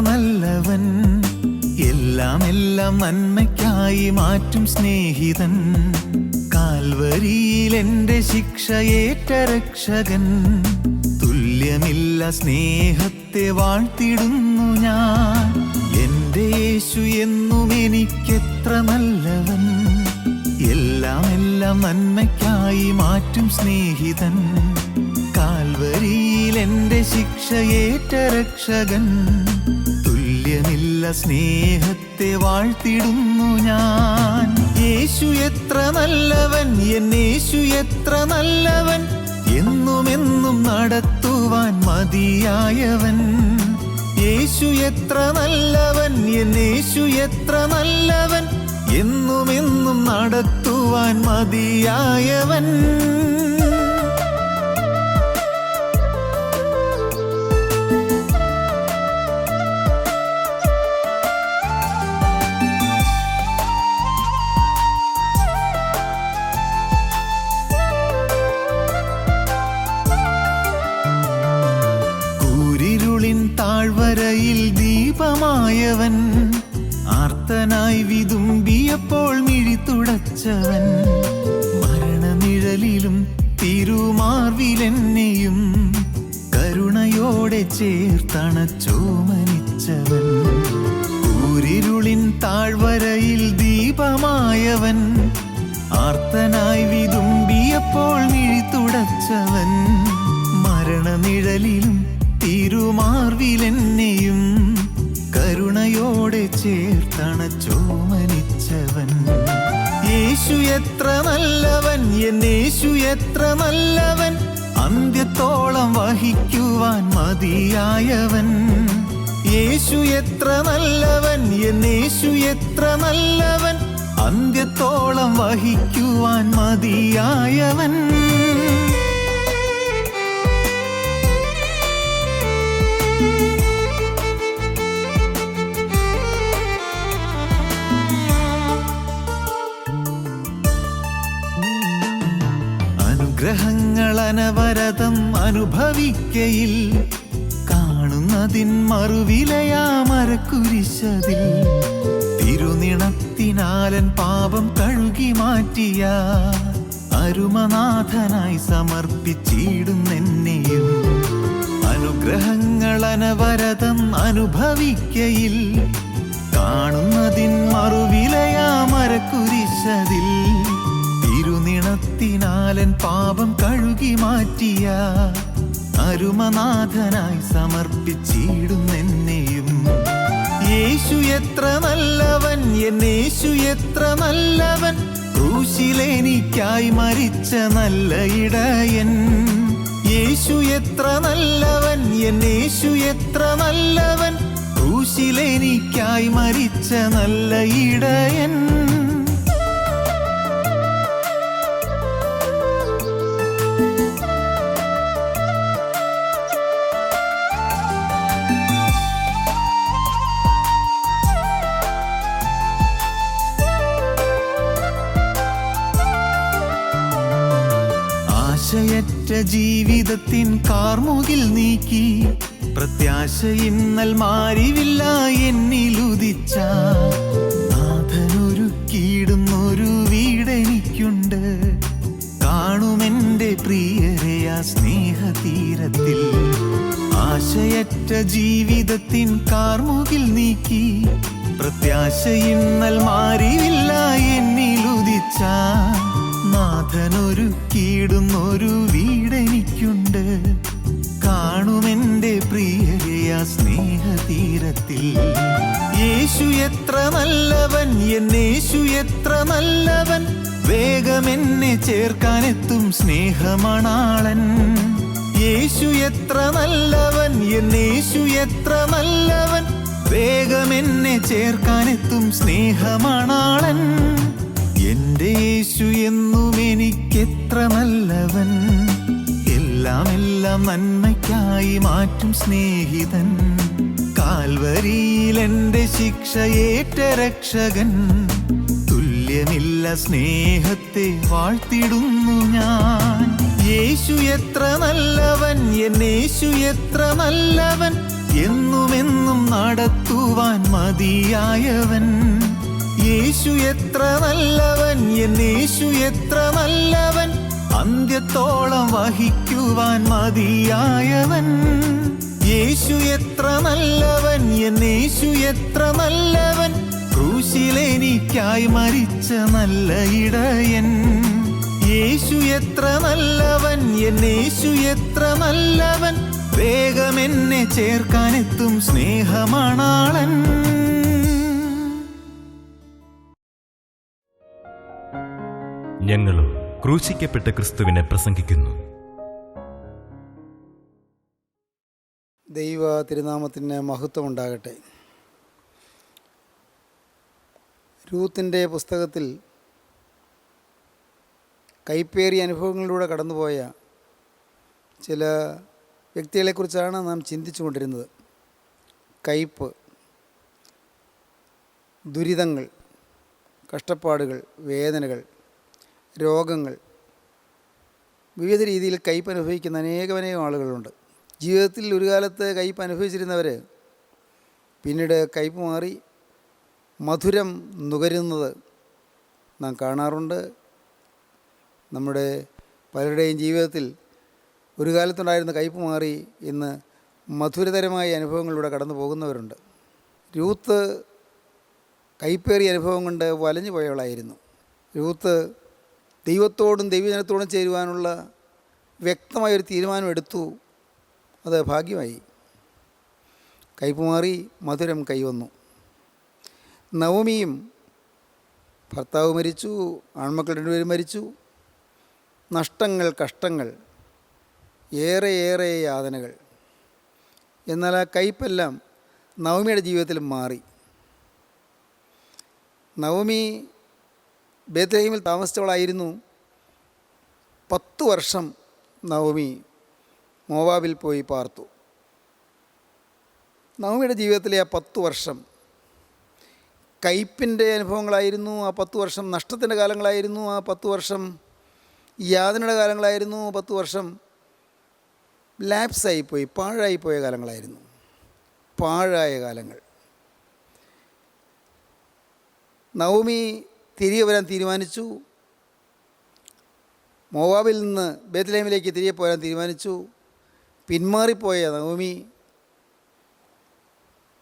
നല്ലവൻ, എല്ലാം നന്മയ്ക്കായി മാറ്റും സ്നേഹിതൻ. കാൽവരിയിൽ എൻ്റെ ശിക്ഷയേറ്റ രക്ഷകൻ. തുല്യമില്ല സ്നേഹത്തെ വാഴ്ത്തിടുന്നു ഞാൻ. എൻ്റെ യേശു എന്നും എനിക്കെത്ര നല്ലവൻ, എല്ലാം നന്മയ്ക്കായി മാറ്റും സ്നേഹിതൻ. കാൽവരിയിൽ എൻ്റെ ശിക്ഷയേറ്റ രക്ഷകൻ. തുല്യമില്ല സ്നേഹത്തെ വാഴ്ത്തിടുന്നു ഞാൻ. യേശു എത്ര നല്ലവൻ, എന്നേശു എത്ര നല്ലവൻ, എന്നുമെന്നും നടത്തുവാൻ മതിയായവൻ. യേശു എത്ര നല്ലവൻ, എന്നേശു എത്ര നല്ലവൻ, എന്നുമെന്നും നടത്തുവാൻ മതിയായവൻ. താഴ്വരയിൽ ദീപമായവൻ, ആർത്തനായി വിതുമ്പിയപ്പോൾ മിഴി തുടച്ചവൻ. മരണനിഴലിലും തിരുമാർവിലെന്നെയും കരുണയോടെ ചേർത്തണച്ചോമനിച്ചവൻ. കൂരിരുളിൻ താഴ്വരയിൽ ദീപമായവൻ, ആർത്തനായി വിതുമ്പിയപ്പോൾ മിഴി തുടച്ചവൻ. മരണനിഴലിലും തിരുമാർവിലെന്നെയും കരുണയോടെ ചേർത്തണച്ചോമനിച്ചവൻ. യേശു എത്ര നല്ലവൻ, എന്നേശു എത്ര നല്ലവൻ, അന്ത്യത്തോളം വഹിക്കുവാൻ മതിയായവൻ. യേശു എത്ര നല്ലവൻ, എന്നേശു എത്ര നല്ലവൻ, അന്ത്യത്തോളം വഹിക്കുവാൻ മതിയായവൻ. അനുഗ്രഹങ്ങൾ അനവരതം അനുഭവിക്കയിൽ, കാണുന്നതിൻ മറുവിലയാമരക്കുരിശതിൽ. തിരുനിണത്തിനാലൻ പാപം കഴുകി മാറ്റിയ അരുമനാഥനായി സമർപ്പിച്ചിടുന്നെന്നെയും. അനുഗ്രഹങ്ങൾ അനവരതം അനുഭവിക്കയിൽ, കാണുന്നതിൻ മറുവിലയാമരക്കുരിശതിൽ. തിരുനിണത്തിനാലൻ പാപം കഴുകി മാറ്റിയ അരുമനാഥനായി സമർപ്പിച്ചിടുന്നെന്നെയും. യേശു എത്ര നല്ലവൻ, എന്നേശു എത്ര നല്ലവൻ, ക്രൂശിലെനിക്കായി മരിച്ച നല്ല ഇടയൻ. യേശു എത്ര നല്ലവൻ, എന്നേശു എത്ര നല്ലവൻ, ക്രൂശിലെനിക്കായി മരിച്ച നല്ല ഇടയൻ. ആശയറ്റ ജീവിതത്തിൻ കാർമുകിൽ നീക്കി, പ്രത്യാശ ഇന്നൽ മാറിവില്ല എന്നിലുദിച്ച നാഥനൊരുക്കിയിടുന്നൊരു വീടെനിക്കുണ്ട്. കാണുമെൻ്റെ പ്രിയരെ ആ സ്നേഹതീരത്തിൽ. ആശയറ്റ ജീവിതത്തിൻ കാർമുകിൽ നീക്കി, പ്രത്യാശ ഇന്നൽ മാറിവില്ല എന്നിലുദിച്ച നാഥനൊരുക്കിയിടുന്നൊരു വീടെനിക്കുണ്ട്. കാണുമെൻ്റെ പ്രിയരെ ആ സ്നേഹതീരത്തിൽ. യേശു എത്ര നല്ലവൻ, എന്നേശു എത്ര നല്ലവൻ, വേഗമെന്നെ ചേർക്കാനെത്തും സ്നേഹമണാളൻ. യേശു എത്ര നല്ലവൻ, എന്നേശു എത്ര നല്ലവൻ, വേഗമെന്നെ ചേർക്കാനെത്തും സ്നേഹമണാളൻ. എൻ്റെ യേശു എന്നും എനിക്കെത്ര നല്ലവൻ, എല്ലാം നന്മയ്ക്കായി മാറ്റും സ്നേഹിതൻ. കാൽവരിയിൽ എൻ്റെ ശിക്ഷയേറ്റ രക്ഷകൻ. തുല്യമില്ല സ്നേഹത്തെ വാഴ്ത്തിടുന്നു ഞാൻ. യേശു എത്ര നല്ലവൻ, എന്നേശു എത്ര നല്ലവൻ, എന്നുമെന്നും നടത്തുവാൻ മതിയായവൻ. യേശു എത്ര നല്ലവൻ, എന്നേശു എത്ര നല്ലവൻ, അന്ത്യത്തോളം വഹിക്കുവാൻ മതിയായവൻ. യേശു എത്ര നല്ലവൻ, എന്നേശു എത്ര നല്ലവൻ, ക്രൂശിലെനിക്കായി മരിച്ച നല്ല ഇടയൻ. യേശു എത്ര നല്ലവൻ, എന്നേശു എത്ര നല്ലവൻ, വേഗം എന്നെ ചേർക്കാനെത്തും സ്നേഹമണാളൻ. ഞങ്ങളും ക്രൂശിക്കപ്പെട്ട ക്രിസ്തുവിനെ പ്രസംഗിക്കുന്നു. ദൈവ തിരുനാമത്തിന് മഹത്വം ഉണ്ടാകട്ടെ. രൂത്തിൻ്റെ പുസ്തകത്തിൽ കൈപ്പേറിയ അനുഭവങ്ങളിലൂടെ കടന്നുപോയ ചില വ്യക്തികളെക്കുറിച്ചാണ് നാം ചിന്തിച്ചു കൊണ്ടിരുന്നത്. കയ്പ്, ദുരിതങ്ങൾ, കഷ്ടപ്പാടുകൾ, വേദനകൾ, രോഗങ്ങൾ, വിവിധ രീതിയിൽ കയ്പ് അനുഭവിക്കുന്ന അനേകം ആളുകളുണ്ട്. ജീവിതത്തിൽ ഒരു കാലത്ത് കയ്പ് അനുഭവിച്ചിരുന്നവർ പിന്നീട് കയ്പ് മാറി മധുരം നുകരുന്നത് നാം കാണാറുണ്ട്. നമ്മുടെ പലരുടെയും ജീവിതത്തിൽ ഒരു കാലത്തുണ്ടായിരുന്ന കയ്പ് മാറി ഇന്ന് മധുരതരമായ അനുഭവങ്ങളിലൂടെ കടന്നു പോകുന്നവരുണ്ട്. രൂത്ത് കയ്പേറിയ അനുഭവം കൊണ്ട് വലഞ്ഞു പോയവളായിരുന്നു. രൂത്ത് ദൈവത്തോടും ദൈവജനത്തോടും ചേരുവാനുള്ള വ്യക്തമായൊരു തീരുമാനം എടുത്തു. അത് ഭാഗ്യമായി. കയ്പ് മാറി മധുരം കൈവന്നു. നവമിയും ഭർത്താവ് മരിച്ചു, ആൺമക്കൾ രണ്ടുപേരും മരിച്ചു. നഷ്ടങ്ങൾ, കഷ്ടങ്ങൾ, ഏറെ യാതനകൾ. എന്നാൽ ആ കയ്പെല്ലാം നവമിയുടെ ജീവിതത്തിൽ മാറി. നവമി ബേത്ലഹേമിൽ താമസിച്ചവളായിരുന്നു. 10 വർഷം നവമി മോവാബിൽ പോയി പാർത്തു. നവമിയുടെ ജീവിതത്തിലെ ആ 10 വർഷം കയ്പിൻ്റെ അനുഭവങ്ങളായിരുന്നു. ആ 10 വർഷം നഷ്ടത്തിൻ്റെ കാലങ്ങളായിരുന്നു. ആ 10 വർഷം യാതനയുടെ കാലങ്ങളായിരുന്നു. 10 വർഷം ലാപ്സായിപ്പോയി, പാഴായിപ്പോയ കാലങ്ങളായിരുന്നു. പാഴായ കാലങ്ങൾ. നവമി തിരികെ വരാൻ തീരുമാനിച്ചു. മോവാബിൽ നിന്ന് ബേത്ലഹേമിലേക്ക് തിരികെ പോരാൻ തീരുമാനിച്ചു. പിന്മാറിപ്പോയ നവമി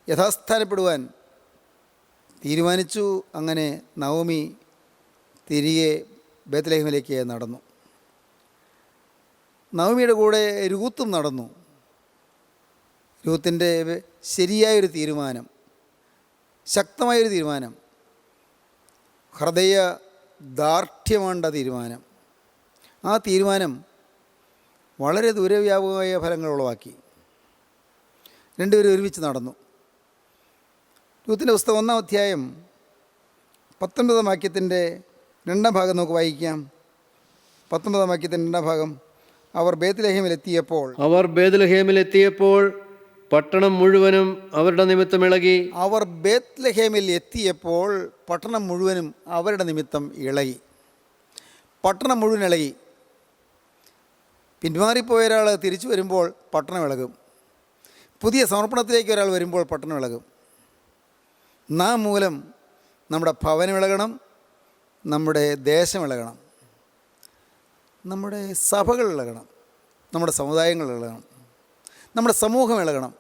യഥാസ്ഥാനപ്പെടുവാൻ തീരുമാനിച്ചു. അങ്ങനെ നവമി തിരികെ ബേത്ലഹേമിലേക്ക് നടന്നു. നവമിയുടെ കൂടെ രൂത്തും നടന്നു. രൂത്തിൻ്റെ ശരിയായൊരു തീരുമാനം, ശക്തമായൊരു തീരുമാനം, ഹൃദയ ദാർഢ്യമാണ്ട തീരുമാനം. ആ തീരുമാനം വളരെ ദൂരവ്യാപകമായ ഫലങ്ങൾ ഉളവാക്കി. രണ്ടുപേരും ഒരുമിച്ച് നടന്നു. രൂത്തിൻ്റെ പുസ്തകം 1-ാം അധ്യായം 19-ാം വാക്യത്തിൻ്റെ 2-ാം ഭാഗം നമുക്ക് വായിക്കാം. 19-ാം വാക്യത്തിൻ്റെ 2-ാം ഭാഗം. അവർ ബേത്ലഹേമിലെത്തിയപ്പോൾ പട്ടണം മുഴുവനും അവരുടെ നിമിത്തം ഇളകി. അവർ ബേത്ലഹേമിൽ എത്തിയപ്പോൾ പട്ടണം മുഴുവനും അവരുടെ നിമിത്തം ഇളകി. പട്ടണം മുഴുവൻ ഇളകി. പിന്മാറിപ്പോയ ഒരാൾ തിരിച്ചു വരുമ്പോൾ പട്ടണം ഇളകും. പുതിയ സമർപ്പണത്തിലേക്ക് ഒരാൾ വരുമ്പോൾ പട്ടണം ഇളകും. നാം മൂലം നമ്മുടെ ഭവനം ഇളകണം, നമ്മുടെ ദേശം ഇളകണം, നമ്മുടെ സഭകൾ ഇളകണം, നമ്മുടെ സമുദായങ്ങൾ ഇളകണം, നമ്മുടെ സമൂഹം ഇളകണം.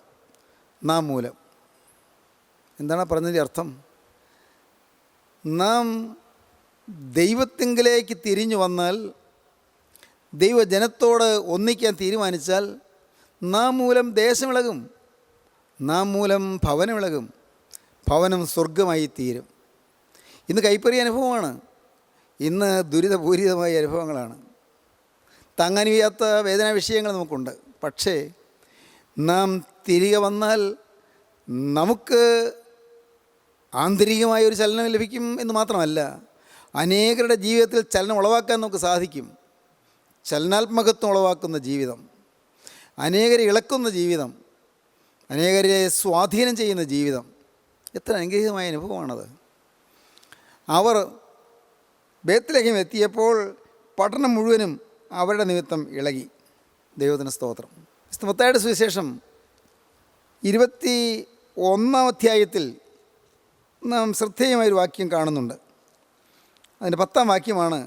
നാം മൂലം. എന്താണ് പറഞ്ഞതിൻ്റെ അർത്ഥം? നാം ദൈവത്തിങ്കിലേക്ക് തിരിഞ്ഞു വന്നാൽ, ദൈവജനത്തോട് ഒന്നിക്കാൻ തീരുമാനിച്ചാൽ നാം മൂലം ദേശമിളകും, നാം മൂലം ഭവനമിളകും, ഭവനം സ്വർഗമായി തീരും. ഇന്ന് കൈപ്പറിയ അനുഭവമാണ്. ഇന്ന് ദുരിതപൂരിതമായ അനുഭവങ്ങളാണ്. താങ്ങാൻ വയ്യാത്ത വേദനാ വിഷയങ്ങൾ നമുക്കുണ്ട്. പക്ഷേ നാം തിരികെ വന്നാൽ നമുക്ക് ആന്തരികമായൊരു ചലനം ലഭിക്കും എന്ന് മാത്രമല്ല, അനേകരുടെ ജീവിതത്തിൽ ചലനം ഉളവാക്കാൻ നമുക്ക് സാധിക്കും. ചലനാത്മകത്വം ഉളവാക്കുന്ന ജീവിതം, അനേകരെ ഇളക്കുന്ന ജീവിതം, അനേകരെ സ്വാധീനം ചെയ്യുന്ന ജീവിതം. എത്ര അനുഗ്രഹീതമായ അനുഭവമാണത്. അവർ ബേത്ലഹേം എത്തിയപ്പോൾ പട്ടണം മുഴുവനും അവരുടെ നിമിത്തം ഇളകി. ദൈവത്തിന് സ്തോത്രം. മത്തായിയുടെ സുവിശേഷം 21 അധ്യായത്തിൽ നാം ശ്രദ്ധേയമായൊരു വാക്യം കാണുന്നുണ്ട്. അതിൻ്റെ 10 വാക്യമാണ്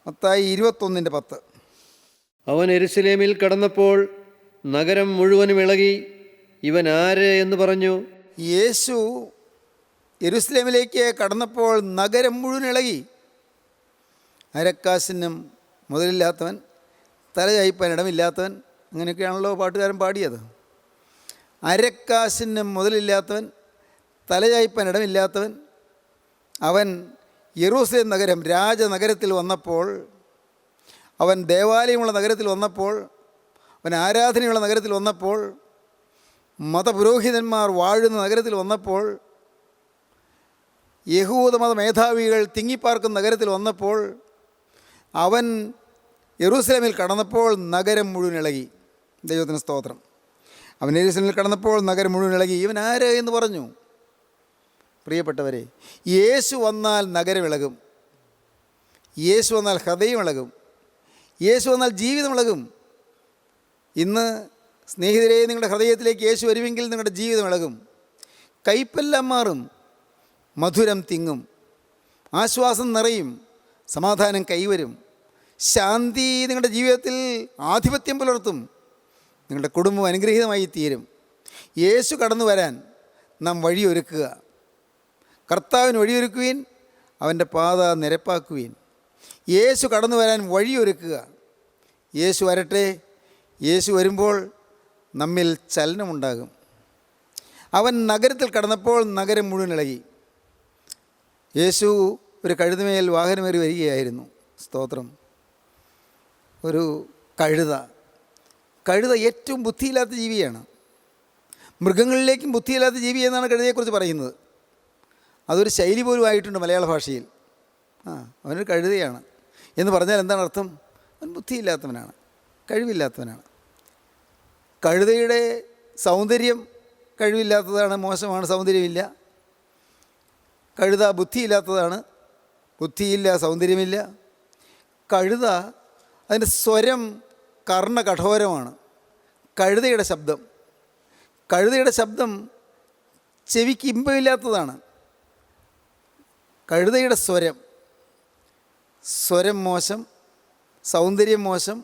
മത്തായി 21:10. അവൻ യെരൂശലേമിൽ കടന്നപ്പോൾ നഗരം മുഴുവനും ഇളകി. ഇവൻ ആര് എന്ന് പറഞ്ഞു. യേശു യെരൂശലേമിലേക്ക് കടന്നപ്പോൾ നഗരം മുഴുവൻ ഇളകി. അരക്കാശിനും മുതലില്ലാത്തവൻ, തലചായ്പാൻ ഇടമില്ലാത്തവൻ, അങ്ങനെയൊക്കെയാണല്ലോ പാട്ടുകാരൻ പാടിയത്. അരക്കാശിനും മുതലില്ലാത്തവൻ, തലചായ്പാൻ ഇടമില്ലാത്തവൻ, അവൻ യെരൂശലേം നഗരം രാജനഗരത്തിൽ വന്നപ്പോൾ, അവൻ ദേവാലയമുള്ള നഗരത്തിൽ വന്നപ്പോൾ, അവൻ ആരാധനയുള്ള നഗരത്തിൽ വന്നപ്പോൾ, മതപുരോഹിതന്മാർ വാഴുന്ന നഗരത്തിൽ വന്നപ്പോൾ, യഹൂദമത മേധാവികൾ തിങ്ങിപ്പാർക്കുന്ന നഗരത്തിൽ വന്നപ്പോൾ, അവൻ യെരൂശലേമിൽ കടന്നപ്പോൾ നഗരം മുഴുവൻ ഇളകി. ദൈവത്തിന് സ്തോത്രം. അവൻ യെരൂശലേമിൽ കടന്നപ്പോൾ നഗരം മുഴുവൻ ഇളകി. ഇവൻ ആര് എന്ന് പറഞ്ഞു. പ്രിയപ്പെട്ടവരെ, യേശു വന്നാൽ നഗരം ഇളകും. യേശു വന്നാൽ ഹൃദയം ഇളകും. യേശു വന്നാൽ ജീവിതം ഇളകും. ഇന്ന് സ്നേഹിതരെ, നിങ്ങളുടെ ഹൃദയത്തിലേക്ക് യേശു വരുമെങ്കിൽ നിങ്ങളുടെ ജീവിതം ഇളകും. കയ്പെല്ലാം മാറും, മധുരം തിങ്ങും, ആശ്വാസം നിറയും, സമാധാനം കൈവരും, ശാന്തി നിങ്ങളുടെ ജീവിതത്തിൽ ആധിപത്യം പുലർത്തും, നിങ്ങളുടെ കുടുംബം അനുഗ്രഹീതമായി തീരും. യേശു കടന്നു വരാൻ നാം വഴിയൊരുക്കുക. കർത്താവിന് വഴിയൊരുക്കുവീൻ, അവൻ്റെ പാത നിരപ്പാക്കുവീൻ. യേശു കടന്നു വരാൻ വഴിയൊരുക്കുക. യേശു വരട്ടെ. യേശു വരുമ്പോൾ നമ്മിൽ ചലനമുണ്ടാകും. അവൻ നഗരത്തിൽ കടന്നപ്പോൾ നഗരം മുഴുവൻ ഇളകി. യേശു ഒരു കഴുതമേൽ വാഹനമേറി വരികയായിരുന്നു. സ്തോത്രം. ഒരു കഴുത ഏറ്റവും ബുദ്ധിയില്ലാത്ത ജീവിയാണ്. മൃഗങ്ങളിലേക്കും ബുദ്ധിയില്ലാത്ത ജീവി എന്നാണ് കഴുതയെക്കുറിച്ച് പറയുന്നത്. അതൊരു ശൈലി പോലും ആയിട്ടുണ്ട് മലയാള ഭാഷയിൽ. അവനൊരു കഴുതയാണ് എന്ന് പറഞ്ഞാൽ എന്താണ് അർത്ഥം? അവൻ ബുദ്ധിയില്ലാത്തവനാണ്, കഴിവില്ലാത്തവനാണ്. കഴുതയുടെ സൗന്ദര്യം കഴിവില്ലാത്തതാണ്, മോശമാണ്, സൗന്ദര്യമില്ല. കഴുത ബുദ്ധിയില്ലാത്തതാണ്, ബുദ്ധിയില്ല, സൗന്ദര്യമില്ല. കഴുത, അതിൻ്റെ സ്വരം കർണകഠോരമാണ്. കഴുതയുടെ ശബ്ദം ചെവിക്ക് ഇമ്പമില്ലാത്തതാണ്. കഴുതയുടെ സ്വരം മോശം, സൗന്ദര്യം മോശം,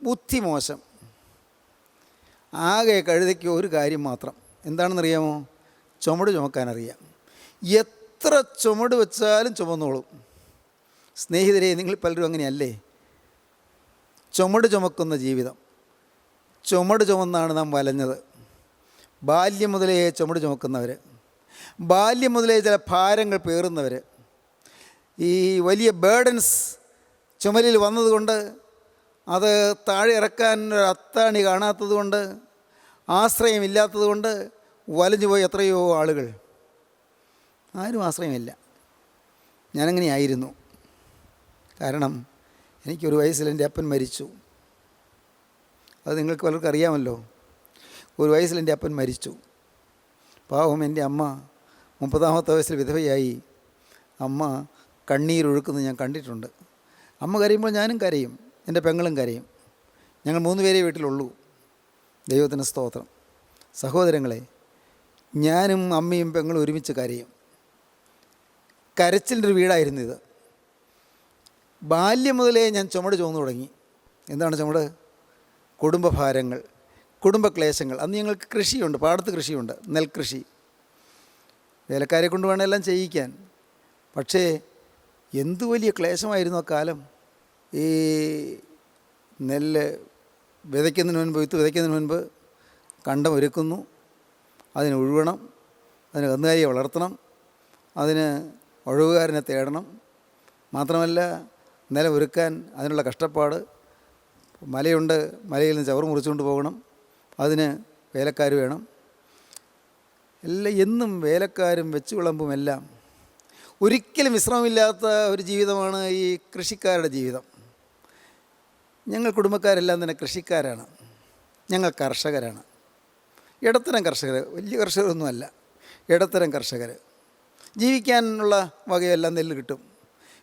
ബുദ്ധി മോശം. ആകെ കഴുതയ്ക്ക് ഒരു കാര്യം മാത്രം, എന്താണെന്നറിയാമോ? ചുമട് ചുമക്കാനറിയാം. എത്ര ചുമട് വെച്ചാലും ചുമന്നോളും. സ്നേഹിതരെ, നിങ്ങൾ പലരും അങ്ങനെയല്ലേ? ചുമട് ചുമക്കുന്ന ജീവിതം. ചുമട് ചുമന്നാണ് നാം വലഞ്ഞത്. ബാല്യം മുതലേ ചുമട് ചുമക്കുന്നവർ, ബാല്യം മുതലേ ചില ഭാരങ്ങൾ പേറുന്നവർ, ഈ വലിയ ബേർഡൻസ് ചുമലിൽ വന്നതുകൊണ്ട് അത് താഴെ ഇറക്കാൻ ഒരു അത്താണി കാണാത്തത് കൊണ്ട്, ആശ്രയമില്ലാത്തത് കൊണ്ട് വലഞ്ഞു പോയ എത്രയോ ആളുകൾ. ആരും ആശ്രയമില്ല. ഞാനങ്ങനെയായിരുന്നു. കാരണം എനിക്കൊരു വയസ്സിൽ എൻ്റെ അപ്പൻ മരിച്ചു. അത് നിങ്ങൾക്ക് പലർക്കും അറിയാമല്ലോ. ഒരു വയസ്സിൽ എൻ്റെ അപ്പൻ മരിച്ചു. പാവം എൻ്റെ അമ്മ 30-ാമത്തെ വയസ്സിൽ വിധവയായി. അമ്മ കണ്ണീരൊഴുക്കുന്നത് ഞാൻ കണ്ടിട്ടുണ്ട്. അമ്മ കരയുമ്പോൾ ഞാനും കരയും, എൻ്റെ പെങ്ങളും കരയും. ഞങ്ങൾ 3 പേരേ വീട്ടിലുള്ളൂ. ദൈവത്തിന് സ്തോത്രം. സഹോദരങ്ങളെ, ഞാനും അമ്മയും പെങ്ങളും ഒരുമിച്ച് കരയും. കരച്ചിലിൻ്റെ ഒരു വീടായിരുന്നു ഇത്. ബാല്യം മുതലേ ഞാൻ ചുമട് ചുമന്നു തുടങ്ങി. എന്താണ് ചുമട്? കുടുംബഭാരങ്ങൾ, കുടുംബക്ലേശങ്ങൾ. അന്ന് ഞങ്ങൾക്ക് കൃഷിയുണ്ട്, പാടത്ത് കൃഷിയുണ്ട്, നെൽകൃഷി. വേലക്കാരെ കൊണ്ട് വേണം എല്ലാം ചെയ്യിക്കാൻ. പക്ഷേ എന്തു വലിയ ക്ലേശമായിരുന്നു ആ കാലം. ഈ നെല്ല് വിതയ്ക്കുന്നതിന് മുൻപ്, വിത്ത് വിതയ്ക്കുന്നതിന് മുൻപ് കണ്ടം ഒരുക്കുന്നു, അതിന് ഉഴുവണം, അതിന് കന്നുകാലിയെ വളർത്തണം, അതിന് ഒഴുകുകാരനെ തേടണം. മാത്രമല്ല നിലം ഒരുക്കാൻ അതിനുള്ള കഷ്ടപ്പാട്. മലയുണ്ട്, മലയിൽ നിന്ന് ചവറ് മുറിച്ചുകൊണ്ട് പോകണം, അതിന് വേലക്കാർ വേണം. എല്ലാം എന്നും വേലക്കാരും വെച്ചു വിളമ്പുമെല്ലാം. ഒരിക്കലും വിശ്രമമില്ലാത്ത ഒരു ജീവിതമാണ് ഈ കൃഷിക്കാരുടെ ജീവിതം. ഞങ്ങൾ കുടുംബക്കാരെല്ലാം തന്നെ കൃഷിക്കാരാണ്. ഞങ്ങൾ കർഷകരാണ്. ഇടത്തരം കർഷകർ, വലിയ കർഷകരൊന്നുമല്ല, ഇടത്തരം കർഷകർ. ജീവിക്കാനുള്ള വകയെല്ലാം നെല്ല് കിട്ടും.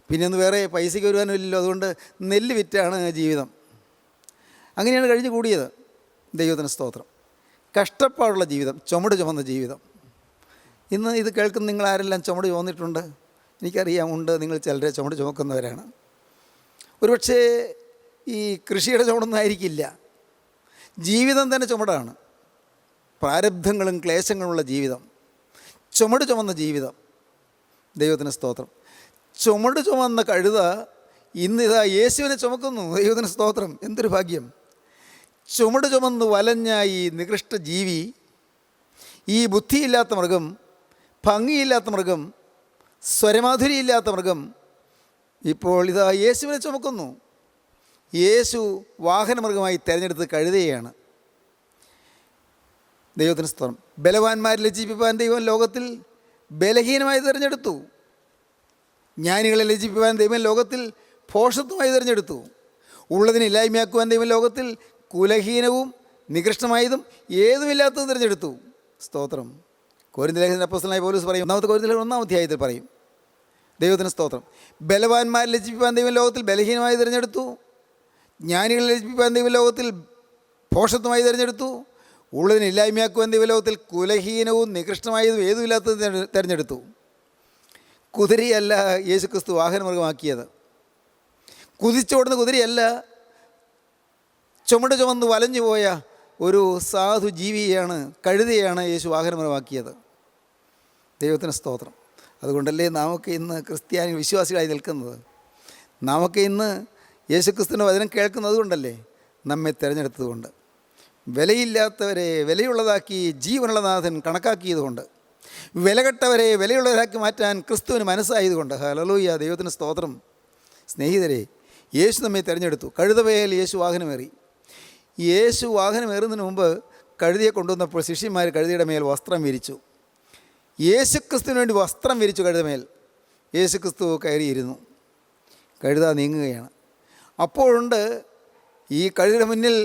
പിന്നെ ഒന്ന് വേറെ പൈസയ്ക്ക് വരുവാനുമില്ലല്ലോ, അതുകൊണ്ട് നെല്ല് വിറ്റാണ് ജീവിതം. അങ്ങനെയാണ് കഴിഞ്ഞു കൂടിയത്. ദൈവത്തിന് സ്തോത്രം. കഷ്ടപ്പാടുള്ള ജീവിതം, ചുമട് ചുമന്ന ജീവിതം. ഇന്ന് ഇത് കേൾക്കുന്ന നിങ്ങൾ ആരെല്ലാം ചുമട് ചുമന്നിട്ടുണ്ട്? എനിക്കറിയാം, ഉണ്ട്. നിങ്ങൾ ചിലരെ ചുമട് ചുമക്കുന്നവരാണ്. ഒരുപക്ഷേ ഈ കൃഷിയുടെ ചുമടൊന്നും ആയിരിക്കില്ല, ജീവിതം തന്നെ ചുമടാണ്. പ്രാരബ്ധങ്ങളും ക്ലേശങ്ങളുമുള്ള ജീവിതം, ചുമട് ചുമന്ന ജീവിതം. ദൈവത്തിന് സ്തോത്രം. ചുമട് ചുമന്ന കഴുത ഇന്നിതാ യേശുവിനെ ചുമക്കുന്നു. ദൈവത്തിന് സ്തോത്രം. എന്തൊരു ഭാഗ്യം! ചുമട് ചുമന്ന് വലഞ്ഞ ഈ നികൃഷ്ട ജീവി, ഈ ബുദ്ധിയില്ലാത്ത മൃഗം, ഭംഗിയില്ലാത്ത മൃഗം, സ്വരമാധുരിയില്ലാത്ത മൃഗം ഇപ്പോൾ ഇതാ യേശുവിനെ ചുമക്കുന്നു. യേശു വാഹനമൃഗമായി തിരഞ്ഞെടുത്ത് കഴുതയാണ്. ദൈവത്തിന് സ്തോത്രം. ബലവാന്മാരെ ലജ്ജിപ്പിപ്പാൻ ദൈവം ലോകത്തിൽ ബലഹീനമായി തിരഞ്ഞെടുത്തു. ജ്ഞാനികളെ ലജ്ജിപ്പിപ്പാൻ ദൈവം ലോകത്തിൽ ഭോഷത്വമായി തിരഞ്ഞെടുത്തു. ഉള്ളതിനെ ഇല്ലായ്മയാക്കുവാൻ ദൈവം ലോകത്തിൽ കുലഹീനവും നികൃഷ്ടമായതും ഏതുമില്ലാത്തതും തിരഞ്ഞെടുത്തു. സ്തോത്രം. കൊരിന്ത്യലേഖനത്തിലെ അപ്പോസ്തലനായ പൗലോസ് പറയും, 1 കൊരിന്ത്യർ 1 അധ്യായത്തിൽ പറയും. ദൈവത്തിന് സ്തോത്രം. ബലവാന്മാരെ ലജ്ജിപ്പിപ്പാൻ ദൈവം ലോകത്തിൽ ബലഹീനമായി തിരഞ്ഞെടുത്തു. ജ്ഞാനികളെ ലജ്ജിപ്പിപ്പാൻ ദൈവം ലോകത്തിൽ ഭോഷത്വമായി തിരഞ്ഞെടുത്തു. ഉള്ളതിനെ ഇല്ലായ്മയാക്കുവാൻ ദൈവം ലോകത്തിൽ കുലഹീനവും നികൃഷ്ടമായതും ഏതുമില്ലാത്തത് തിരഞ്ഞെടുത്തു. കുതിരയല്ല യേശുക്രിസ്തു വാഹനമൃഗമാക്കിയത്. കുതിച്ചോടുന്ന കുതിരയല്ല, ചുമട് ചുമന്ന് വലഞ്ഞു പോയ ഒരു സാധു ജീവിയാണ്, കഴുതയാണ് യേശു വാഹനമൃഗമാക്കിയത്. ദൈവത്തിന് സ്തോത്രം. അതുകൊണ്ടല്ലേ നമുക്ക് ഇന്ന് ക്രിസ്ത്യാനി വിശ്വാസികളായി നിൽക്കുന്നത്. നമുക്ക് ഇന്ന് യേശുക്രിസ്തുവിൻ്റെ വചനം കേൾക്കുന്നത് കൊണ്ടല്ലേ, നമ്മെ തിരഞ്ഞെടുത്തതുകൊണ്ട്. വിലയില്ലാത്തവരെ വിലയുള്ളതാക്കി ജീവനുള്ള നാഥൻ കണക്കാക്കിയതുകൊണ്ട്, വിലകെട്ടവരെ വിലയുള്ളവരാക്കി മാറ്റാൻ ക്രിസ്തുവിന് മനസ്സായതുകൊണ്ട്. ഹല്ലേലൂയ. ദൈവത്തിന് സ്തോത്രം. സ്നേഹിതരെ, യേശു നമ്മെ തിരഞ്ഞെടുത്തു. കഴുതമേൽ യേശു വാഹനമേറി. യേശു വാഹനമേറുന്നതിന് മുമ്പ് കഴുതിയെ കൊണ്ടുവന്നപ്പോൾ ശിഷ്യന്മാർ കഴുതിയുടെ മേൽ വസ്ത്രം വിരിച്ചു. യേശുക്രിസ്തുവിന് വേണ്ടി വസ്ത്രം വിരിച്ചു കഴുതമേൽ. യേശുക്രിസ്തു കയറിയിരുന്നു. കഴുത നീങ്ങുകയാണ്. അപ്പോഴുണ്ട് ഈ കഴുതയുടെ മുന്നിൽ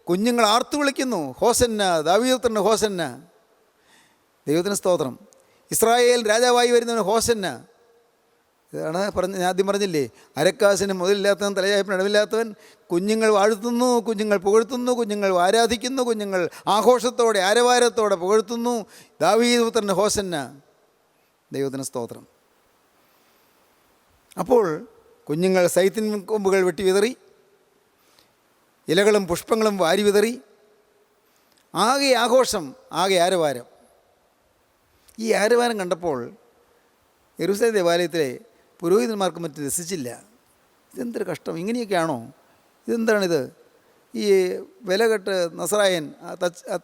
കുഞ്ഞുങ്ങൾ ആർത്തു വിളിക്കുന്നു, ഹോസന്ന, ദാവീദുപുത്രന് ഹോസന്ന. ദൈവത്തിന് സ്തോത്രം. ഇസ്രായേൽ രാജാവായി വരുന്നവന് ഹോസന്ന. ഇതാണ് ഞാൻ ആദ്യം പറഞ്ഞില്ലേ, അരക്കാശിന് മുതലില്ലാത്തവൻ തലയായപ്പിന് ഇടമില്ലാത്തവൻ. കുഞ്ഞുങ്ങൾ വാഴ്ത്തുന്നു, കുഞ്ഞുങ്ങൾ പുകഴ്ത്തുന്നു, കുഞ്ഞുങ്ങൾ ആരാധിക്കുന്നു, കുഞ്ഞുങ്ങൾ ആഘോഷത്തോടെ ആരവാരത്തോടെ പുകഴ്ത്തുന്നു. ദാവീദുപുത്രന് ഹോസന്ന. ദൈവത്തിന് സ്തോത്രം. അപ്പോൾ കുഞ്ഞുങ്ങൾ സൈത്തിൻ കൊമ്പുകൾ വെട്ടി വിതറി, ഇലകളും പുഷ്പങ്ങളും വാരി വിതറി. ആകെ ആഘോഷം, ആകെ ആരവാരം. ഈ ആരവാരം കണ്ടപ്പോൾ യെരൂശലേം ദേവാലയത്തിലെ പുരോഹിതന്മാർക്ക് മറ്റും രസിച്ചില്ല. ഇതെന്തൊരു കഷ്ടം, ഇങ്ങനെയൊക്കെയാണോ? ഇതെന്താണിത്? ഈ വിലകെട്ട് നസറായൻ,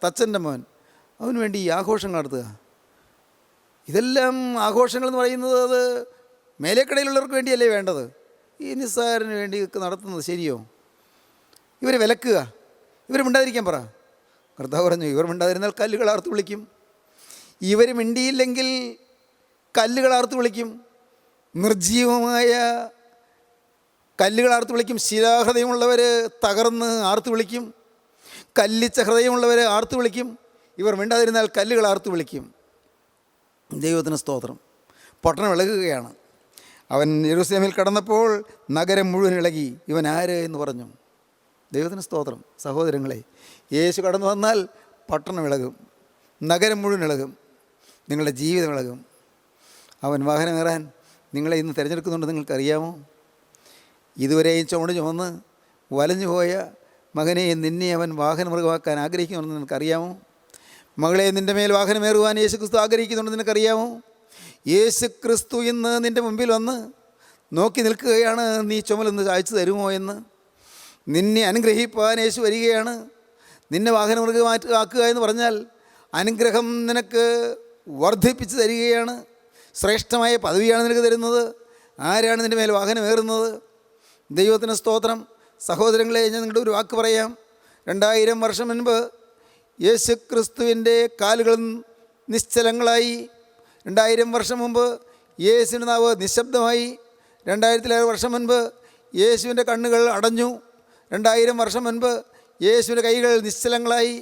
തച്ചൻ്റെ മോൻ, അവന് വേണ്ടി ഈ ആഘോഷങ്ങൾ നടത്തുക. ഇതെല്ലാം ആഘോഷങ്ങളെന്ന് പറയുന്നത് അത് മേലേക്കടയിലുള്ളവർക്ക് വേണ്ടിയല്ലേ വേണ്ടത്? ഈ നിസ്സാരന് വേണ്ടി നടത്തുന്നത് ശരിയോ? ഇവരെ വിലക്കുക, ഇവർ മിണ്ടാതിരിക്കാൻ പറ. കർത്താവ് പറഞ്ഞു, ഇവർ മിണ്ടാതിരുന്നാൽ കല്ലുകൾ ആർത്ത് വിളിക്കും. ഇവർ മിണ്ടിയില്ലെങ്കിൽ കല്ലുകൾ ആർത്ത് വിളിക്കും. നിർജീവമായ കല്ലുകൾ ആർത്ത് വിളിക്കും. ശിലാഹൃദയമുള്ളവർ തകർന്ന് ആർത്ത് വിളിക്കും. കല്ലിച്ച ഹൃദയമുള്ളവർ ആർത്ത് വിളിക്കും. ഇവർ മിണ്ടാതിരുന്നാൽ കല്ലുകൾ ആർത്ത് വിളിക്കും. ദൈവത്തിന് സ്തോത്രം. പട്ടണം ഇളകുകയാണ്. അവൻ യെരൂശലേമിൽ കടന്നപ്പോൾ നഗരം മുഴുവൻ ഇളകി. ഇവൻ ആര് എന്ന് പറഞ്ഞു. ദൈവത്തിന് സ്തോത്രം. സഹോദരങ്ങളെ, യേശു കടന്നു വന്നാൽ പട്ടണം ഇളകും, നഗരം മുഴുവൻ ഇളകും, നിങ്ങളുടെ ജീവിതം ഇളകും. അവൻ വാഹനമേറാൻ നിങ്ങളെ ഇന്ന് തിരഞ്ഞെടുക്കുന്നുണ്ട്. നിങ്ങൾക്കറിയാമോ? ഇതുവരെയും ചുമട് ചുമന്ന് വലഞ്ഞു പോയ മകനെ നിന്നെ അവൻ വാഹനമൃഗമാക്കാൻ ആഗ്രഹിക്കുന്നുണ്ടെന്ന് നിനക്കറിയാമോ? മകളെ, നിൻ്റെ മേൽ വാഹനമേറുവാൻ യേശുക്രിസ്തു ആഗ്രഹിക്കുന്നുണ്ടെന്ന് നിനക്കറിയാമോ? യേശുക്രിസ്തു ഇന്ന് നിൻ്റെ മുമ്പിൽ വന്ന് നോക്കി നിൽക്കുകയാണ്, നീ ചുമലൊന്ന് അയച്ചു തരുമോ എന്ന്. നിന്നെ അനുഗ്രഹിപ്പാൻ യേശു വരികയാണ്. നിന്നെ വാഹനമൃഗമാക്കുക എന്ന് പറഞ്ഞാൽ അനുഗ്രഹം നിനക്ക് വർദ്ധിപ്പിച്ച് തരികയാണ്. ശ്രേഷ്ഠമായ പദവിയാണ് നിനക്ക് തരുന്നത്. ആരാണ് നിൻ്റെ മേൽ വാഹനമേറുന്നത്? ദൈവത്തിന് സ്തോത്രം. സഹോദരങ്ങളെ, ഞാൻ നിങ്ങളുടെ ഒരു വാക്ക് പറയാം. 2000 വർഷം മുൻപ് യേശുക്രിസ്തുവിൻ്റെ കാലുകൾ നിശ്ചലങ്ങളായി. 2000 വർഷം മുമ്പ് യേശുവിൻ്റെ നാവ് നിശബ്ദമായി. 2000 വർഷം മുൻപ് യേശുവിൻ്റെ കണ്ണുകൾ അടഞ്ഞു. 2000 വർഷം മുൻപ് യേശുവിൻ്റെ കൈകൾ നിശ്ചലങ്ങളായി.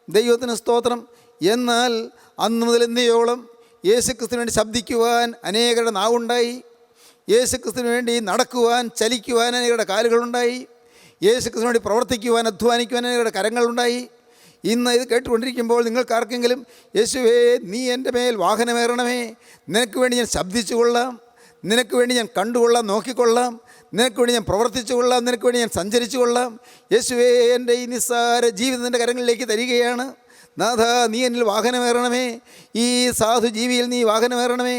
ദൈവത്തിന് സ്തോത്രം. എന്നാൽ അന്ന് മുതൽ ഇന്നയോളം യേശുക്രിസ്തുവിന് വേണ്ടി ശബ്ദിക്കുവാൻ അനേകരുടെ നാവുണ്ടായി. യേശുക്രിസ്തുവിന് വേണ്ടി നടക്കുവാൻ, ചലിക്കുവാൻ അനേകരുടെ കാലുകളുണ്ടായി. യേശുക്രിസ്തുവിന് വേണ്ടി പ്രവർത്തിക്കുവാൻ, അധ്വാനിക്കുവാൻ അനേകരുടെ കരങ്ങളുണ്ടായി. ഇന്ന് ഇത് കേട്ടുകൊണ്ടിരിക്കുമ്പോൾ നിങ്ങൾക്കാർക്കെങ്കിലും യേശുവേ നീ എൻ്റെ മേൽ വാഹനമേറണമേ, നിനക്ക് വേണ്ടി ഞാൻ ശബ്ദിച്ചു കൊള്ളാം, നിനക്ക് വേണ്ടി ഞാൻ കണ്ടുകൊള്ളാം, നോക്കിക്കൊള്ളാം, നിനക്ക് വേണ്ടി ഞാൻ പ്രവർത്തിച്ചു കൊള്ളാം, നിനക്ക് വേണ്ടി ഞാൻ സഞ്ചരിച്ചു കൊള്ളാം, യേശുവേ എൻ്റെ ഈ നിസ്സാര ജീവിതം നിൻ്റെ കരങ്ങളിലേക്ക് തരികയാണ്, നാഥ നീ എന്നിൽ വാഹനമേറണമേ, ഈ സാധു ജീവിയിൽ നീ വാഹനമേറണമേ,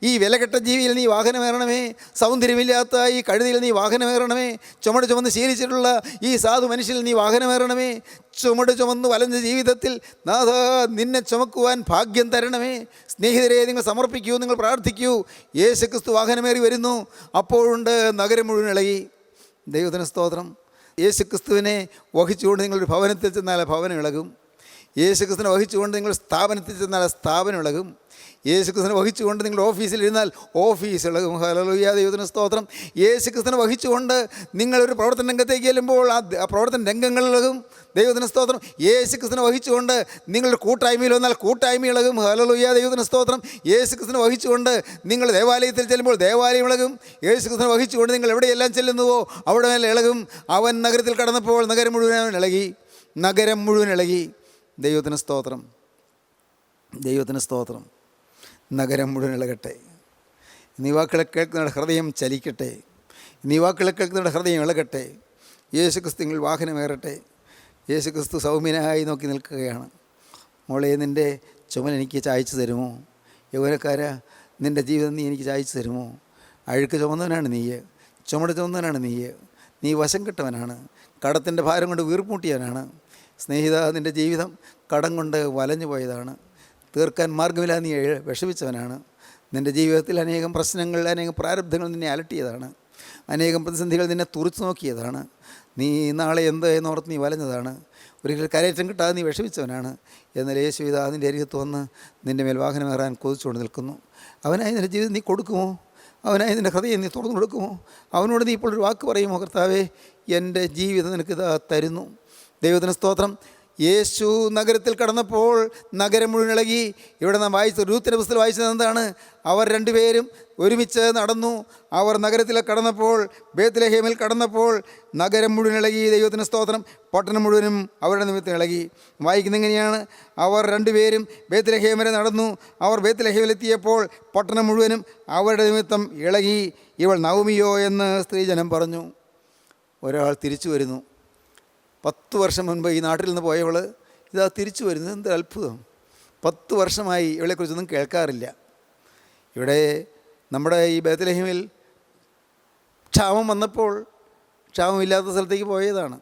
ഈ വിലകെട്ട ജീവിയിൽ നീ വാഹനമേറണമേ, സൗന്ദര്യമില്ലാത്ത ഈ കഴുതിയിൽ നീ വാഹനമേറണമേ, ചുമട് ചുമന്ന് ശീലിച്ചിട്ടുള്ള ഈ സാധു മനുഷ്യനിൽ നീ വാഹനമേറണമേ, ചുമട് ചുമന്ന് വലഞ്ഞ ജീവിതത്തിൽ നാഥ നിന്നെ ചുമക്കുവാൻ ഭാഗ്യം തരണമേ. സ്നേഹിതരെ, നിങ്ങൾ സമർപ്പിക്കൂ, നിങ്ങൾ പ്രാർത്ഥിക്കൂ. യേശുക്രിസ്തു വാഹനമേറി വരുന്നു. അപ്പോഴുണ്ട് നഗരം മുഴുവൻ ഇളകി. ദൈവത്തിന് സ്തോത്രം. യേശുക്രിസ്തുവിനെ വഹിച്ചുകൊണ്ട് നിങ്ങളൊരു ഭവനത്തിൽ ചെന്നാൽ ഭവനം ഇളകും. യേശുക്രിസ്തുവിനെ വഹിച്ചുകൊണ്ട് നിങ്ങൾ സ്ഥാപനത്തിൽ ചെന്നാൽ സ്ഥാപനം ഇളകും. യേശുക്രിസ്തുവിനെ വഹിച്ചുകൊണ്ട് നിങ്ങൾ ഓഫീസിലിരുന്നാൽ ഓഫീസ് ഇളകും. ഹല്ലേലൂയ, ദൈവത്തിന് സ്തോത്രം. യേശുക്രിസ്തുവിനെ വഹിച്ചുകൊണ്ട് നിങ്ങളൊരു പ്രവർത്തന രംഗത്തേക്ക് ചെല്ലുമ്പോൾ ആ പ്രവർത്തന രംഗങ്ങൾ ഇളകും. ദൈവത്തിന് സ്തോത്രം. യേശുക്രിസ്തുവിനെ വഹിച്ചുകൊണ്ട് നിങ്ങളുടെ കൂട്ടായ്മയിൽ വന്നാൽ കൂട്ടായ്മ ഇളകും. ഹല്ലേലൂയ, ദൈവത്തിന് സ്തോത്രം. യേശുക്രിസ്തുവിനെ വഹിച്ചുകൊണ്ട് നിങ്ങൾ ദേവാലയത്തിൽ ചെല്ലുമ്പോൾ ദേവാലയം ഇളകും. യേശുക്രിസ്തുവിനെ വഹിച്ചുകൊണ്ട് നിങ്ങൾ എവിടെയെല്ലാം ചെല്ലുന്നുവോ അവിടെ മേലെ ഇളകും. അവൻ നഗരത്തിൽ കടന്നപ്പോൾ നഗരം മുഴുവൻ ഇളകി. നഗരം മുഴുവൻ ഇളകി. ദൈവത്തിന് സ്തോത്രം. ദൈവത്തിന് സ്തോത്രം. നഗരം മുഴുവൻ ഇളകട്ടെ. നീ വാക്കുകളെ കേൾക്കുന്നവരുടെ ഹൃദയം ചലിക്കട്ടെ. നീ വാക്കുകളെ കേൾക്കുന്നവരുടെ ഹൃദയം ഇളകട്ടെ. യേശുക്രിസ്തുവിൽ വാഹനമേറട്ടെ. യേശുക്രിസ്തു സൗമ്യനായി നോക്കി നിൽക്കുകയാണ്. മോളെ, നിൻ്റെ ചുമൽ എനിക്ക് ചായച്ചു തരുമോ? യൗവനക്കാരാ, നിൻ്റെ ജീവിതം നീ എനിക്ക് ചായച്ചു തരുമോ? അഴുക്ക് ചുമന്നവനാണ് നീ, ചുമട് ചുമന്നവനാണ് നീ, നീ വശം കെട്ടവനാണ്, കടത്തിൻ്റെ ഭാരം കൊണ്ട് വീർപ്പൂട്ടിയവനാണ്. സ്നേഹിത, നിൻ്റെ ജീവിതം കടം കൊണ്ട് വലഞ്ഞു പോയതാണ്. തീർക്കാൻ മാർഗമില്ലാതെ നീ വിഷമിച്ചവനാണ്. നിൻ്റെ ജീവിതത്തിൽ അനേകം പ്രശ്നങ്ങൾ, അനേകം പ്രാരബ്ധങ്ങൾ നിന്നെ അലട്ടിയതാണ്. അനേകം പ്രതിസന്ധികൾ നിന്നെ തുറച്ചു നോക്കിയതാണ്. നീ നാളെ എന്ത് എന്നോർത്ത് നീ വലഞ്ഞതാണ്. ഒരിക്കലും കരയേറ്റം കിട്ടാതെ നീ വിഷമിച്ചവനാണ്. എന്നാൽ യേശു ഇതാ നിൻ്റെ അരികത്ത് വന്ന് നിൻ്റെ മേൽ വാഹനമേറാൻ കൊതിച്ചുകൊണ്ട് നിൽക്കുന്നു. അവനായി നിൻ്റെ ജീവിതം നീ കൊടുക്കുമോ? അവനായി നിൻ്റെ ഹൃദയം നീ തുറന്നു കൊടുക്കുമോ? അവനോട് നീ ഇപ്പോൾ ഒരു വാക്ക് പറയുമോ? കർത്താവേ, എൻ്റെ ജീവിതം നിനക്കിതാ തരുന്നു. ദൈവത്തിന് സ്തോത്രം. യേശു നഗരത്തിൽ കടന്നപ്പോൾ നഗരം മുഴുവൻ ഇളകി. ഇവിടെ നാം വായിച്ച രൂത്തിൻ്റെ പുസ്തകത്തിൽ വായിച്ചത് എന്താണ്? അവർ രണ്ടുപേരും ഒരുമിച്ച് നടന്നു. അവർ നഗരത്തിൽ കടന്നപ്പോൾ, ബേത്ലഹേമിൽ കടന്നപ്പോൾ നഗരം മുഴുവൻ ഇളകി. ദൈവത്തിന് സ്തോത്രം. പട്ടണം മുഴുവനും അവരുടെ നിമിത്തം ഇളകി. വായിക്കുന്നത് എങ്ങനെയാണ്? അവർ രണ്ടുപേരും ബേത്ലഹേം വരെ നടന്നു. അവർ ബേത്ലഹേമിലെത്തിയപ്പോൾ പട്ടണം മുഴുവനും അവരുടെ നിമിത്തം ഇളകി. ഇവൾ നവമിയോ എന്ന് സ്ത്രീജനം പറഞ്ഞു. ഒരാൾ തിരിച്ചു വരുന്നു. 10 വർഷം മുൻപ് ഈ നാട്ടിൽ നിന്ന് പോയവൾ ഇതാ തിരിച്ചു വരുന്നത്. എന്ത് അത്ഭുതം! 10 വർഷമായി ഇവളെക്കുറിച്ചൊന്നും കേൾക്കാറില്ല. ഇവിടെ നമ്മുടെ ഈ ബേത്ലഹേമിൽ ക്ഷാമം വന്നപ്പോൾ ക്ഷാമമില്ലാത്ത സ്ഥലത്തേക്ക് പോയതാണ്.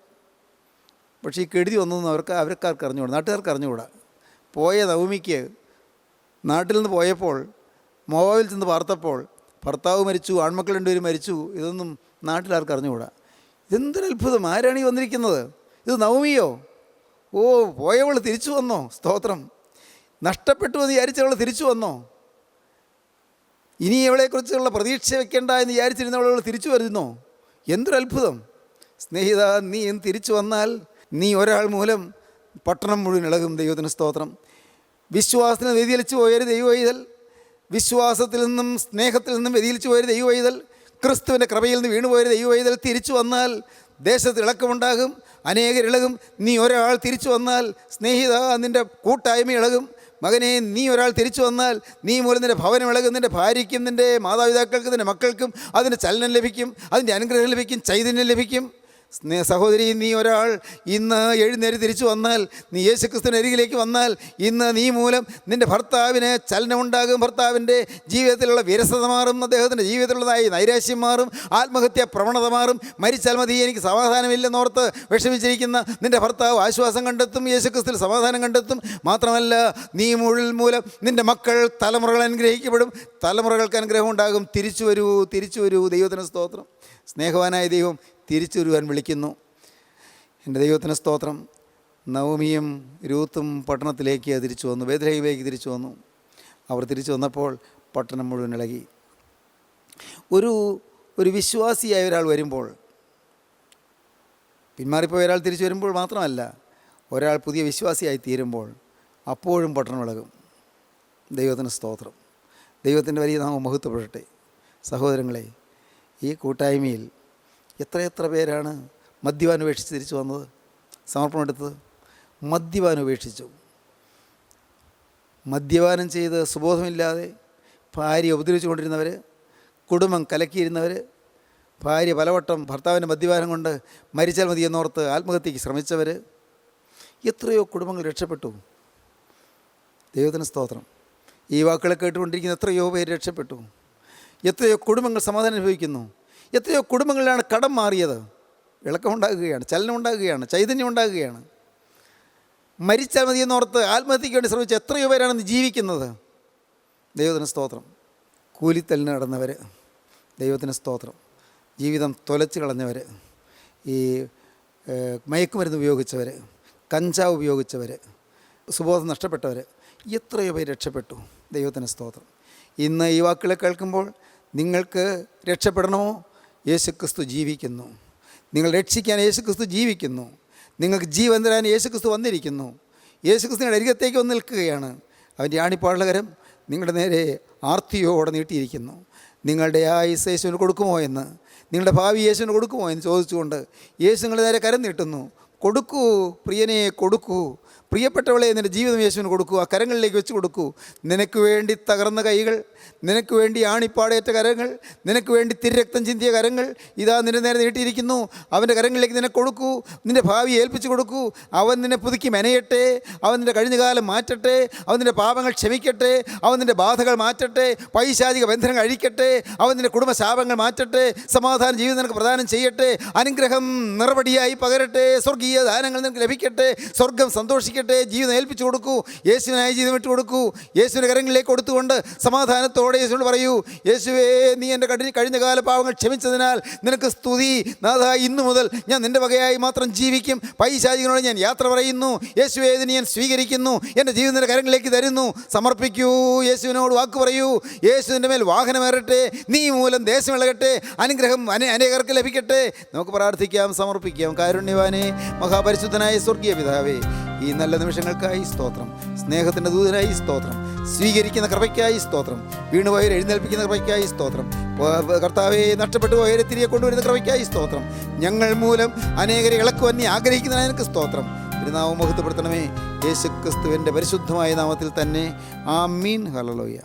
പക്ഷേ ഈ കെടുതി വന്നതെന്ന് അവർക്കാർക്ക് അറിഞ്ഞുകൂടാ, നാട്ടുകാർക്ക് അറിഞ്ഞുകൂടാ. പോയ നവമിക്ക് നാട്ടിൽ നിന്ന് പോയപ്പോൾ മോവാബിൽ ചെന്ന് പാർത്തപ്പോൾ ഭർത്താവ് മരിച്ചു, ആൺമക്കൾ 2 പേരും മരിച്ചു. ഇതൊന്നും നാട്ടിലാർക്ക് അറിഞ്ഞുകൂടാ. ഇതെന്തൊരു അത്ഭുതം! ആരാണ് ഈ വന്നിരിക്കുന്നത്? ഇത് നവമിയോ? ഓ, പോയവൾ തിരിച്ചു വന്നോ? സ്തോത്രം. നഷ്ടപ്പെട്ടു എന്ന് വിചാരിച്ചവൾ തിരിച്ചു വന്നോ? ഇനി അവളെക്കുറിച്ചുള്ള പ്രതീക്ഷ വെക്കേണ്ട എന്ന് വിചാരിച്ചിരുന്നവൾ തിരിച്ചു വരുന്നോ? എന്തൊരു അത്ഭുതം! സ്നേഹിത, നീ തിരിച്ചു വന്നാൽ നീ ഒരാൾ മൂലം പട്ടണം മുഴുവൻ ഇളകും. ദൈവത്തിന് സ്തോത്രം. വിശ്വാസത്തിന് വ്യതിചലിച്ചു പോയൊരു ദൈവവൈതൽ, വിശ്വാസത്തിൽ നിന്നും സ്നേഹത്തിൽ നിന്നും വ്യതിചലിച്ചു പോയൊരു ദൈവവൈതൽ, ക്രിസ്തുവിൻ്റെ കൃപയിൽ നിന്ന് വീണുപോയൊരു ദൈവവൈതൽ തിരിച്ചു വന്നാൽ ദേശത്ത് ഇളക്കമുണ്ടാകും. അനേകർ ഇളകും. നീ ഒരാൾ തിരിച്ചു വന്നാൽ സ്നേഹിത, നിൻ്റെ കൂട്ടായ്മ ഇളകും. മകനെ, നീ ഒരാൾ തിരിച്ചു വന്നാൽ നീ മൂലം നിൻ്റെ ഭവനം ഇളകും. നിൻ്റെ ഭാര്യയ്ക്കും നിൻ്റെ മാതാപിതാക്കൾക്കും നിൻ്റെ മക്കൾക്കും അതിന് ചലനം ലഭിക്കും, അതിൻ്റെ അനുഗ്രഹം ലഭിക്കും, ചൈതന്യം ലഭിക്കും. സഹോദരി, നീ ഒരാൾ ഇന്ന് എഴുന്നേറ്റ് തിരിച്ചു വന്നാൽ, നീ യേശുക്രിസ്തുവിൻ്റെ അരികിലേക്ക് വന്നാൽ, ഇന്ന് നീ മൂലം നിൻ്റെ ഭർത്താവിന് ചലനമുണ്ടാകും. ഭർത്താവിൻ്റെ ജീവിതത്തിലുള്ള വിരസത മാറും, അദ്ദേഹത്തിൻ്റെ ജീവിതത്തിലുള്ളതായി നൈരാശ്യം മാറും, ആത്മഹത്യാ പ്രവണത മാറും. മരിച്ചാൽ മതി, എനിക്ക് സമാധാനമില്ലെന്നോർത്ത് വിഷമിച്ചിരിക്കുന്ന നിൻ്റെ ഭർത്താവ് ആശ്വാസം കണ്ടെത്തും, യേശുക്രിസ്തുവിൽ സമാധാനം കണ്ടെത്തും. മാത്രമല്ല, നീ മൂലം നിൻ്റെ മക്കൾ തലമുറകൾ അനുഗ്രഹിക്കപ്പെടും, തലമുറകൾക്ക് അനുഗ്രഹം ഉണ്ടാകും. തിരിച്ചു വരൂ, തിരിച്ചു വരൂ. ദൈവത്തിന് സ്തോത്രം. സ്നേഹവാനായ ദൈവം തിരിച്ചു വരുവാൻ വിളിക്കുന്നു. എൻ്റെ ദൈവത്തിന് സ്തോത്രം. നവമിയും രൂത്തും പട്ടണത്തിലേക്ക് തിരിച്ചു വന്നു, ബേത്ലഹേമിലേക്ക് തിരിച്ചു വന്നു. അവർ തിരിച്ചു വന്നപ്പോൾ പട്ടണം മുഴുവൻ ഇളകി. ഒരു വിശ്വാസിയായ ഒരാൾ വരുമ്പോൾ, പിന്മാറിപ്പോയ ഒരാൾ തിരിച്ചു വരുമ്പോൾ മാത്രമല്ല, ഒരാൾ പുതിയ വിശ്വാസിയായി തീരുമ്പോൾ അപ്പോഴും പട്ടണം ഇളകും. ദൈവത്തിന് സ്തോത്രം. ദൈവത്തിൻ്റെ വലിയ നാമം മഹത്വപ്പെടട്ടെ. സഹോദരങ്ങളെ, ഈ കൂട്ടായ്മയിൽ എത്രയെത്ര പേരാണ് മദ്യപാനം ഉപേക്ഷിച്ച് തിരിച്ചു വന്നത്, സമർപ്പണം എടുത്തത്? മദ്യപാനം ഉപേക്ഷിച്ചു. മദ്യപാനം ചെയ്ത് സുബോധമില്ലാതെ ഭാര്യ ഉപദ്രവിച്ചു കൊണ്ടിരുന്നവർ, കുടുംബം കലക്കിയിരുന്നവർ, ഭാര്യ പലവട്ടം ഭർത്താവിൻ്റെ മദ്യപാനം കൊണ്ട് മരിച്ചാൽ മതിയെന്നോർത്ത് ആത്മഹത്യയ്ക്ക് ശ്രമിച്ചവർ, എത്രയോ കുടുംബങ്ങൾ രക്ഷപ്പെട്ടു. ദൈവത്തിന് സ്തോത്രം. ഈ വാക്കുകളെ കേട്ടുകൊണ്ടിരിക്കുന്ന എത്രയോ പേര് രക്ഷപ്പെട്ടു. എത്രയോ കുടുംബങ്ങൾ സമാധാനം അനുഭവിക്കുന്നു. എത്രയോ കുടുംബങ്ങളിലാണ് കടം മാറിയത്. ഇളക്കമുണ്ടാകുകയാണ്, ചലനമുണ്ടാകുകയാണ്, ചൈതന്യം ഉണ്ടാകുകയാണ്. മരിച്ചാൽ മതിയെന്നോർത്ത് ആത്മഹത്യയ്ക്ക് വേണ്ടി ശ്രമിച്ച എത്രയോ പേരാണ് ജീവിക്കുന്നത്. ദൈവത്തിന് സ്തോത്രം. കൂലിത്തലിന് നടന്നവർ, ദൈവത്തിന് സ്തോത്രം. ജീവിതം തൊലച്ച് കളഞ്ഞവർ, ഈ മയക്കുമരുന്ന് ഉപയോഗിച്ചവർ, കഞ്ചാവ് ഉപയോഗിച്ചവർ, സുബോധം നഷ്ടപ്പെട്ടവർ, എത്രയോ പേര് രക്ഷപ്പെട്ടു. ദൈവത്തിന് സ്തോത്രം. ഇന്ന് ഈ വാക്കുകളെ കേൾക്കുമ്പോൾ നിങ്ങൾക്ക് രക്ഷപ്പെടണമോ? യേശുക്രിസ്തു ജീവിക്കുന്നു. നിങ്ങൾ രക്ഷിക്കാൻ യേശുക്രിസ്തു ജീവിക്കുന്നു. നിങ്ങൾക്ക് ജീവൻ തരാൻ യേശുക്രിസ്തു വന്നിരിക്കുന്നു. യേശുക്രിസ്തുവിൻ്റെ അരികത്തേക്ക് വന്ന് നിൽക്കുകയാണ്. അവൻ്റെ ആണിപ്പാടുള്ള കരം നിങ്ങളുടെ നേരെ ആർത്തിയോടെ നീട്ടിയിരിക്കുന്നു. നിങ്ങളുടെ ആയുസ് യേശുവിന് കൊടുക്കുമോ എന്ന്, നിങ്ങളുടെ ഭാവി യേശുവിന് കൊടുക്കുമോ എന്ന് ചോദിച്ചുകൊണ്ട് യേശു നിങ്ങളുടെ നേരെ കരം നീട്ടുന്നു. കൊടുക്കൂ പ്രിയനെ, കൊടുക്കൂ. പ്രിയപ്പെട്ടവളെ, നിൻ്റെ ജീവിതം യേശുവിന് കൊടുക്കൂ. ആ കരങ്ങളിലേക്ക് വെച്ച് കൊടുക്കൂ. നിനക്ക് വേണ്ടി തകർന്ന കൈകൾ, നിനക്ക് വേണ്ടി ആണിപ്പാടേറ്റ കരങ്ങൾ, നിനക്ക് വേണ്ടി തിരരക്തം ചിന്തിയ കരങ്ങൾ ഇതാ നിൻ്റെ നേരെ നീട്ടിയിരിക്കുന്നു. അവൻ്റെ കരങ്ങളിലേക്ക് നിന്നെ കൊടുക്കൂ. നിൻ്റെ ഭാവി ഏൽപ്പിച്ച് കൊടുക്കൂ. അവൻ നിന്നെ പുതുക്കി മെനയട്ടെ. അവൻ നിൻ്റെ കഴിഞ്ഞ കാലം മാറ്റട്ടെ. അവൻ നിൻ്റെ പാപങ്ങൾ ക്ഷമിക്കട്ടെ. അവൻ നിൻ്റെ ബാധകൾ മാറ്റട്ടെ. പൈശാചിക ബന്ധനങ്ങൾ അഴിക്കട്ടെ. അവൻ നിൻ്റെ കുടുംബശാപങ്ങൾ മാറ്റട്ടെ. സമാധാന ജീവിതം നിനക്ക് പ്രദാനം ചെയ്യട്ടെ. അനുഗ്രഹം നിറപടിയായി പകരട്ടെ. സ്വർഗീയ ദാനങ്ങൾ നിനക്ക് ലഭിക്കട്ടെ. സ്വർഗം സന്തോഷിക്കട്ടെ. ജീവിതം ഏൽപ്പിച്ചു കൊടുക്കൂ. യേശുവിനായി ജീവിതം വിട്ടു കൊടുക്കൂ. യേശുവിൻ്റെ കരങ്ങളിലേക്ക് കൊടുത്തുകൊണ്ട് സമാധാനത്തോടെ യേശുവിനോട് പറയൂ, യേശുവേ, നീ എൻ്റെ കഴിഞ്ഞ കാല പാവങ്ങൾ ക്ഷമിച്ചതിനാൽ നിനക്ക് സ്തുതി. നാഥാ, ഇന്നു മുതൽ ഞാൻ നിൻ്റെ വകയായി മാത്രം ജീവിക്കും. പൈശാചികനോട് ഞാൻ യാത്ര പറയുന്നു. യേശുവേ, ഇതിനെ ഞാൻ സ്വീകരിക്കുന്നു. എൻ്റെ ജീവിതത്തിൻ്റെ കരങ്ങളിലേക്ക് തരുന്നു. സമർപ്പിക്കൂ. യേശുവിനോട് വാക്ക് പറയൂ. യേശുവിൻ്റെ മേൽ വാഹനമേറട്ടെ. നീ മൂലം ദേശം ഇളകട്ടെ. അനുഗ്രഹം അനേകർക്ക് ലഭിക്കട്ടെ. നമുക്ക് പ്രാർത്ഥിക്കാം, സമർപ്പിക്കാം. കാരുണ്യവാനേ, മഹാപരിശുദ്ധനായ സ്വർഗീയ പിതാവേ, ഈ നല്ല നിമിഷങ്ങൾക്കായി സ്തോത്രം. സ്നേഹത്തിൻ്റെ ദൂതനായി സ്തോത്രം. സ്വീകരിക്കുന്ന കൃപയ്ക്കായി സ്തോത്രം. വീണുപോയവരെ എഴുന്നേൽപ്പിക്കുന്ന കൃപയ്ക്കായി സ്തോത്രം. കർത്താവെ, നഷ്ടപ്പെട്ടു പോയവരെ തിരികെ കൊണ്ടുവരുന്ന കൃപയ്ക്കായി സ്തോത്രം. ഞങ്ങൾ മൂലം അനേകരെ ഇളക്കുവാൻ നീ ആഗ്രഹിക്കുന്നതിന് എനിക്ക് സ്തോത്രം. തിരുനാമം മഹത്വപ്പെടുത്തണമേ. യേശുക്രിസ്തുവിൻ്റെ പരിശുദ്ധമായ നാമത്തിൽ തന്നെ. ആമീൻ. ഹല്ലേലൂയ.